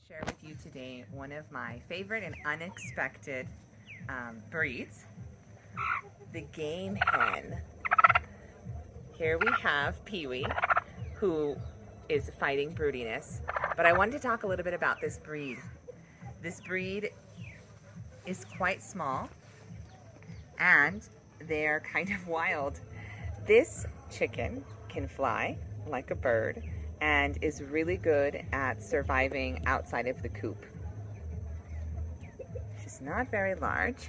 Share with you today one of my favorite and unexpected breeds, the game hen. Here we have Pee-wee, who is fighting broodiness, but I wanted to talk a little bit about this breed. This breed is quite small and they're kind of wild. This chicken can fly like a bird and is really good at surviving outside of the coop. She's not very large.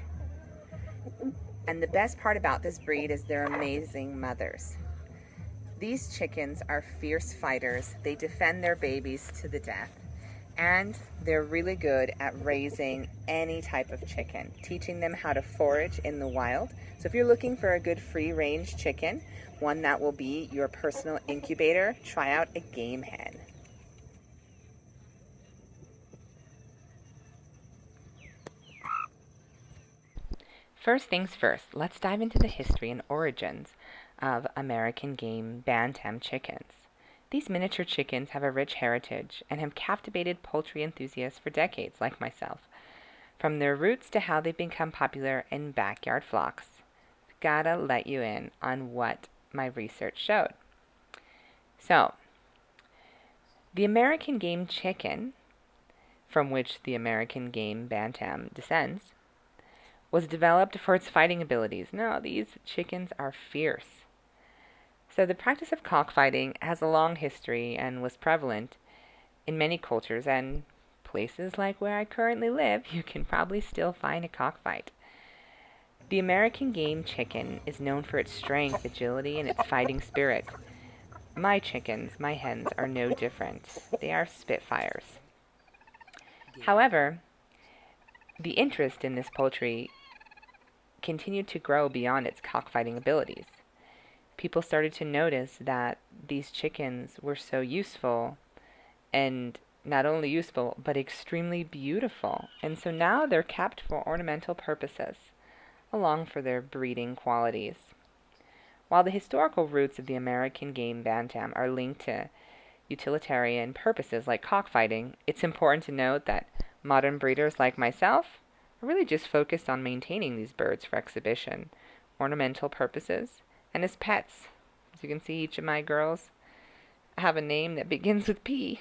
And the best part about this breed is they're amazing mothers. These chickens are fierce fighters. They defend their babies to the death. And they're really good at raising any type of chicken, teaching them how to forage in the wild. So if you're looking for a good free-range chicken, one that will be your personal incubator, try out a game hen. First things first, let's dive into the history and origins of American game Bantam chickens. These miniature chickens have a rich heritage and have captivated poultry enthusiasts for decades, like myself. From their roots to how they've become popular in backyard flocks. Gotta let you in on what my research showed. So, the American game chicken, from which the American game Bantam descends, was developed for its fighting abilities. No, these chickens are fierce. So the practice of cockfighting has a long history and was prevalent in many cultures, and places like where I currently live, you can probably still find a cockfight. The American game chicken is known for its strength, agility, and its fighting spirit. My chickens, my hens, are no different. They are spitfires. However, the interest in this poultry continued to grow beyond its cockfighting abilities. People started to notice that these chickens were so useful, and not only useful, but extremely beautiful. And so now they're kept for ornamental purposes, along for their breeding qualities. While the historical roots of the American game Bantam are linked to utilitarian purposes like cockfighting, it's important to note that modern breeders like myself are really just focused on maintaining these birds for exhibition, ornamental purposes, and as pets. As you can see, each of my girls have a name that begins with P.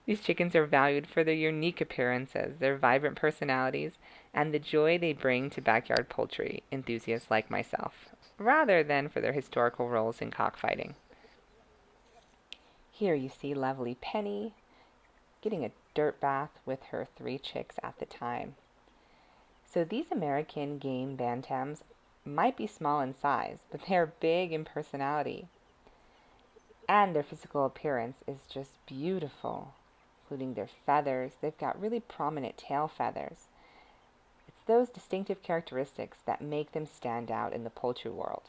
These chickens are valued for their unique appearances, their vibrant personalities, and the joy they bring to backyard poultry enthusiasts like myself, rather than for their historical roles in cockfighting. Here you see lovely Penny getting a dirt bath with her 3 chicks at the time. So these American game bantams might be small in size, but they're big in personality. And their physical appearance is just beautiful, including their feathers. They've got really prominent tail feathers. It's those distinctive characteristics that make them stand out in the poultry world.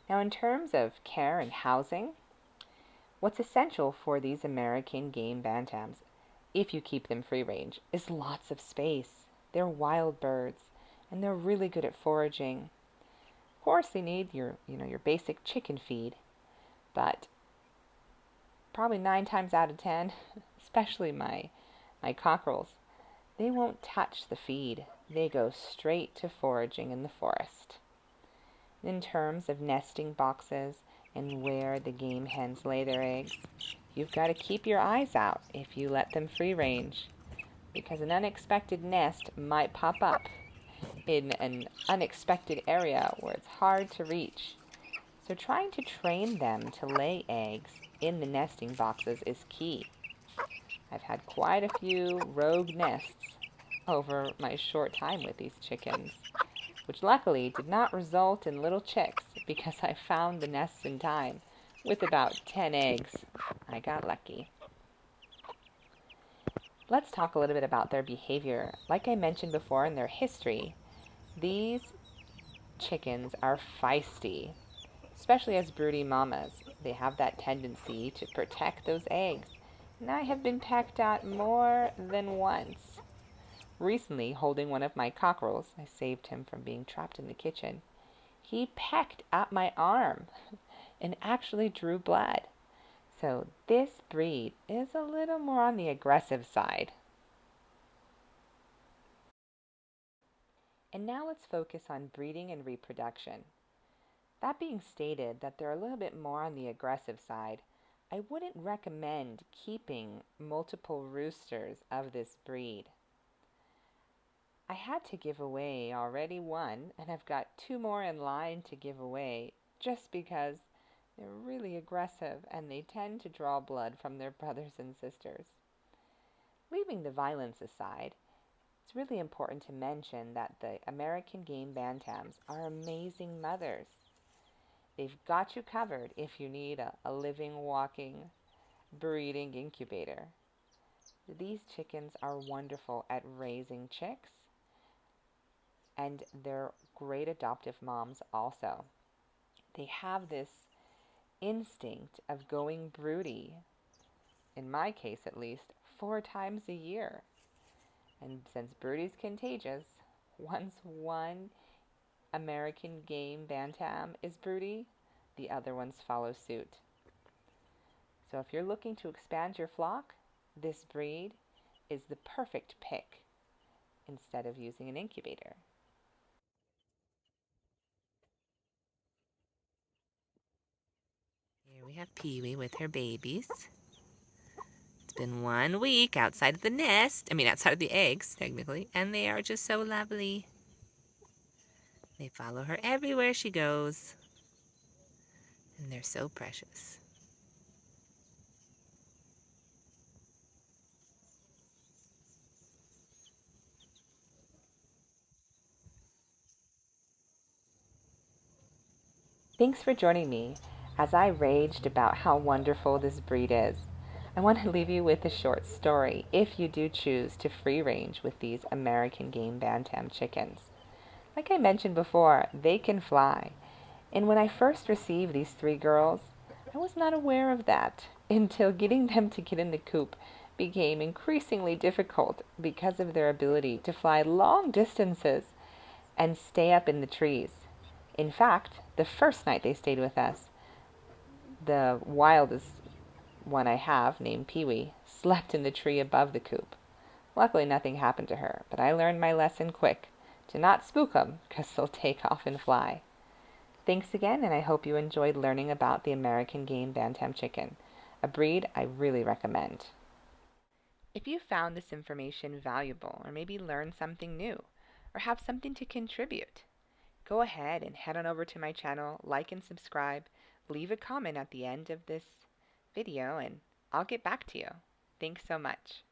Now, in terms of care and housing, what's essential for these American game bantams, if you keep them free range, is lots of space. They're wild birds, and they're really good at foraging. Of course, they need your basic chicken feed, but probably 9 times out of 10, especially my cockerels, they won't touch the feed. They go straight to foraging in the forest. In terms of nesting boxes and where the game hens lay their eggs, you've got to keep your eyes out if you let them free range, because an unexpected nest might pop up in an unexpected area where it's hard to reach. So trying to train them to lay eggs in the nesting boxes is key. I've had quite a few rogue nests over my short time with these chickens, which luckily did not result in little chicks because I found the nests in time with about 10 eggs. I got lucky. Let's talk a little bit about their behavior. Like I mentioned before in their history, these chickens are feisty, especially as broody mamas. They have that tendency to protect those eggs, and I have been pecked at more than once. Recently, holding one of my cockerels, I saved him from being trapped in the kitchen. He pecked at my arm and actually drew blood. So this breed is a little more on the aggressive side. And now let's focus on breeding and reproduction. That being stated that they're a little bit more on the aggressive side, I wouldn't recommend keeping multiple roosters of this breed. I had to give away already one, and I've got two more in line to give away just because they're really aggressive and they tend to draw blood from their brothers and sisters. Leaving the violence aside, it's really important to mention that the American game bantams are amazing mothers. They've got you covered if you need a living, walking, breeding incubator. These chickens are wonderful at raising chicks, and they're great adoptive moms also. They have this instinct of going broody, in my case at least, 4 times a year. And since broody is contagious, once one American game bantam is broody, the other ones follow suit. So if you're looking to expand your flock, this breed is the perfect pick instead of using an incubator. Here we have Pee-wee with her babies. It's been 1 week outside of the nest. Outside of the eggs, technically. And they are just so lovely. They follow her everywhere she goes. And they're so precious. Thanks for joining me as I raged about how wonderful this breed is. I want to leave you with a short story if you do choose to free range with these American game bantam chickens. Like I mentioned before, they can fly. And when I first received these 3 girls, I was not aware of that until getting them to get in the coop became increasingly difficult because of their ability to fly long distances and stay up in the trees. In fact, the first night they stayed with us, the wildest one I have, named Pee-wee, slept in the tree above the coop. Luckily, nothing happened to her, but I learned my lesson quick to not spook them because they'll take off and fly. Thanks again, and I hope you enjoyed learning about the American game Bantam chicken, a breed I really recommend. If you found this information valuable, or maybe learned something new, or have something to contribute, go ahead and head on over to my channel, like and subscribe, leave a comment at the end of this video, and I'll get back to you. Thanks so much.